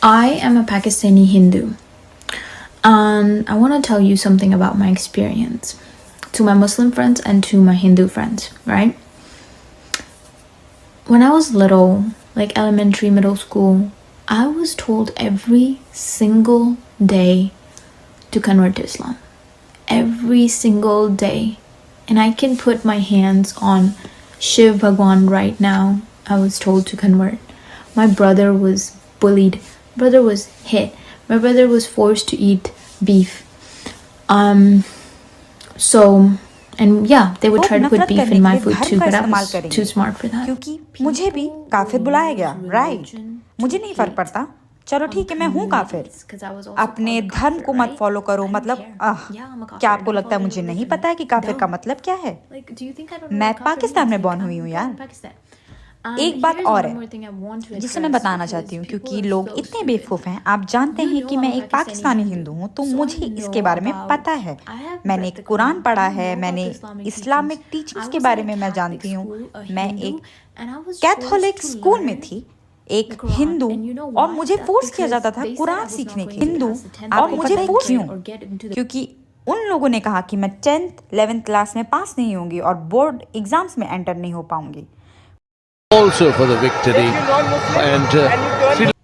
I am a Pakistani Hindu. I want to tell you something about my experience to my Muslim friends and to my Hindu friends, right? When I was little, like elementary, middle school, I was told every single day to convert to Islam. Every single day. And I can put my hands on Shiv Bhagwan right now. I was told to convert. My brother was bullied. My brother was hit. My brother was forced to eat beef. And yeah, they would try to put beef in my food too, but I was too smart for that. क्योंकि मुझे भी काफिर बुलाया गया, right? मुझे नहीं फर्क पड़ता, चलो ठीक है मैं हूँ काफिर। अपने धर्म को मत फॉलो करो, मतलब क्या आपको लगता है मुझे नहीं पता है कि काफिर का मतलब क्या है? मैं पाकिस्तान में बॉर्न हुई हूँ यार। एक बात और है जिसे मैं बताना चाहती हूँ, क्योंकि लोग इतने बेवकूफ़ हैं। आप जानते हैं कि मैं एक पाकिस्तानी हिंदू हूँ, तो मुझे इसके बारे में पता है। मैंने कुरान पढ़ा है, मैंने इस्लामिक टीचिंग्स के बारे में मैं जानती हूँ। मैं एक कैथोलिक स्कूल में थी, एक हिंदू, और मुझे फोर्स किया जाता था कुरान सीखने के लिए। हिंदू और मुझे फोर्स क्यों? क्योंकि उन लोगों ने कहा कि मैं 10th 11th क्लास में पास नहीं होंगी और बोर्ड एग्जाम्स में एंटर नहीं हो पाऊंगी। Also for the victory and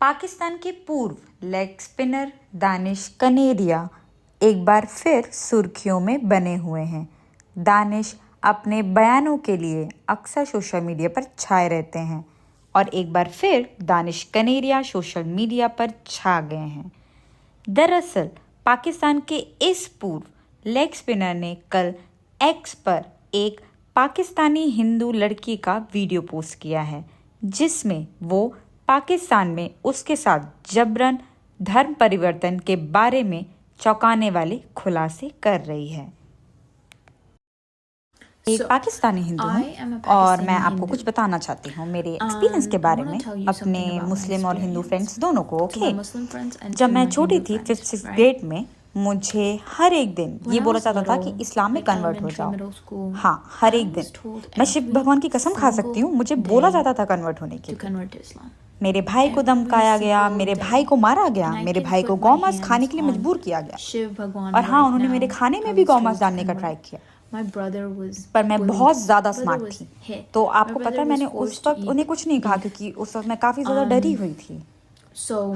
Pakistan के पूर्व लेग स्पिनर दानिश कनेरिया एक बार फिर सुर्खियों में बने हुए हैं। दानिश अपने बयानों के लिए अक्सर सोशल मीडिया पर छाए रहते हैं और एक बार फिर दानिश कनेरिया सोशल मीडिया पर छा गए हैं। दरअसल पाकिस्तान के इस पूर्व लेग स्पिनर ने कल एक्स पर एक पाकिस्तानी हिंदू लड़की का वीडियो पोस्ट किया है, जिसमें वो पाकिस्तान में उसके साथ जबरन धर्म परिवर्तन के बारे में चौंकाने वाले खुलासे कर रही है। एक पाकिस्तानी हिंदू हूँ और मैं आपको कुछ बताना चाहती हूँ मेरे एक्सपीरियंस के बारे में अपने मुस्लिम और हिंदू फ्रेंड्स दोनों को। ओके, जब मैं छोटी थी 5th 6th ग्रेड में, मुझे हर एक दिन ये बोला जाता था कि इस्लाम में कन्वर्ट हो जाओ। हाँ, हर एक दिन। मैं शिव भगवान की कसम खा सकती हूँ, मुझे बोला जाता था कन्वर्ट होने के लिए। मेरे भाई को धमकाया गया, मेरे भाई को मारा गया, मेरे भाई को गौ मांस खाने के लिए मजबूर किया गया, और हाँ, उन्होंने मेरे खाने में भी गौ मांस डालने का ट्राई किया। पर मैं बहुत ज़्यादा स्मार्ट थी, तो आपको पता है मैंने उस वक्त उन्हें कुछ नहीं कहा, क्योंकि उस वक्त मैं काफ़ी ज़्यादा डरी हुई थी।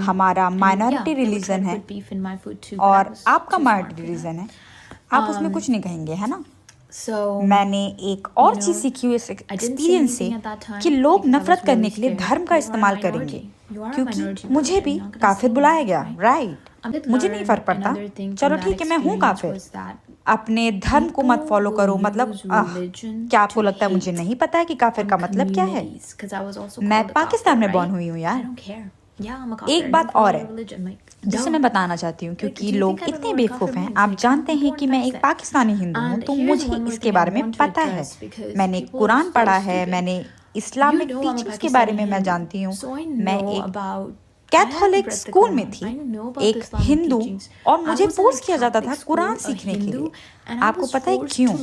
हमारा माइनॉरिटी रिलीजन है और आपका माइनॉरिटी रिलीजन है, आप उसमें कुछ नहीं कहेंगे, है ना? मैंने एक और चीज़ सीखी हुई इस एक्सपीरियंस से कि लोग नफरत करने के लिए धर्म का इस्तेमाल करेंगे, क्योंकि मुझे भी काफिर बुलाया गया, राइट? मुझे नहीं फर्क पड़ता, चलो ठीक है मैं हूँ काफिर। अपने धर्म को मत फॉलो करो, मतलब क्या आपको लगता है मुझे नहीं पता है कि काफिर का मतलब क्या है? मैं पाकिस्तान में बॉर्न हुई हूँ यार। एक बात और है जिसे मैं बताना चाहती हूँ, क्योंकि लोग इतने बेवकूफ़ हैं। आप जानते हैं कि मैं एक पाकिस्तानी हिंदू हूँ, तो मुझे इसके बारे में पता है। मैंने कुरान पढ़ा है, मैंने इस्लामिक टीचिंग्स के बारे में मैं जानती हूँ। मैं एक कैथोलिक स्कूल में थी, एक हिंदू, और मुझे फोर्स किया जाता था कुरान सीखने के लिए। आपको पता है क्यों?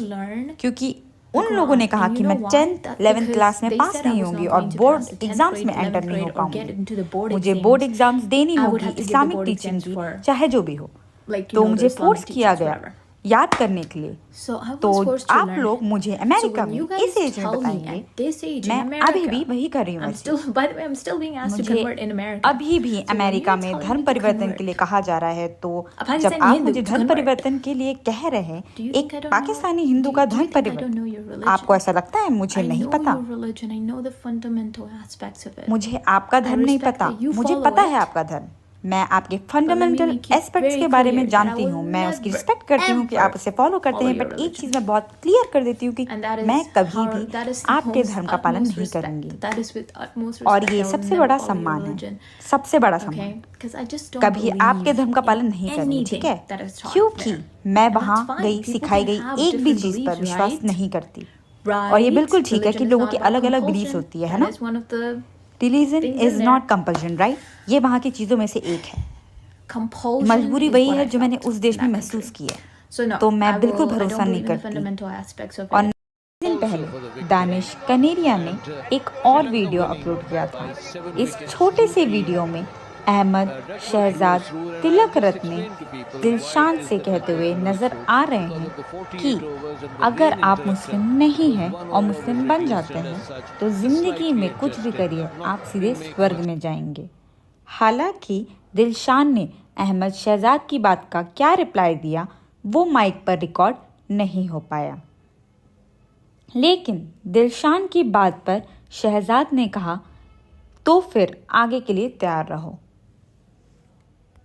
क्योंकि उन लोगों ने कहा कि मैं 10th 11th क्लास में पास नहीं होंगी और बोर्ड एग्जाम्स में एंटर नहीं हो पाऊंगी। मुझे बोर्ड एग्जाम्स देनी होगी इस्लामिक टीचिंग की, चाहे जो भी हो। तो मुझे फोर्स किया गया याद करने के लिए। तो आप लोग मुझे अमेरिका में इस एज में बताएंगे, मैं अभी भी वही कर रही हूँ। मुझे अभी भी अमेरिका में धर्म परिवर्तन के लिए कहा जा रहा है, तो जब आप मुझे धर्म परिवर्तन के लिए कह रहे हैं, एक पाकिस्तानी हिंदू का धर्म परिवर्तन, आपको ऐसा लगता है मुझे नहीं पता? मुझे आपका धर्म नहीं पता, मुझे पता है आपका धर्म। मैं आपके फंडामेंटल एस्पेक्ट्स के बारे में जानती हूँ, मैं उसकी रिस्पेक्ट करती हूँ कि आप उसे फॉलो करते हैं, बट एक चीज़ मैं बहुत क्लियर कर देती हूँ कि मैं कभी भी आपके धर्म का पालन नहीं करूँगी, और ये सबसे बड़ा सम्मान है, सबसे बड़ा सम्मान। कभी आपके धर्म का पालन नहीं करूँगी, ठीक है? क्योंकि मैं वहाँ गई, सिखाई गई एक भी चीज़ पर विश्वास नहीं करती, और ये बिल्कुल ठीक है कि लोगों की अलग अलग बिलीफ होती है ना? Religion is not compulsion, right? ये वहाँ की चीज़ों में से एक है। मजबूरी वही है जो मैंने उस देश में महसूस की है, तो मैं बिल्कुल भरोसा नहीं करती। और दिन पहले दानिश कनेरिया ने एक और वीडियो अपलोड किया था। इस छोटे से वीडियो में अहमद शहजाद तिलक रत्ने दिलशान से कहते हुए नजर आ रहे हैं कि अगर आप मुस्लिम नहीं हैं और मुस्लिम बन जाते हैं तो जिंदगी में कुछ भी करिए आप सीधे स्वर्ग में जाएंगे। हालांकि दिलशान ने अहमद शहजाद की बात का क्या रिप्लाई दिया वो माइक पर रिकॉर्ड नहीं हो पाया, लेकिन दिलशान की बात पर शहजाद ने कहा तो फिर आगे के लिए तैयार रहो।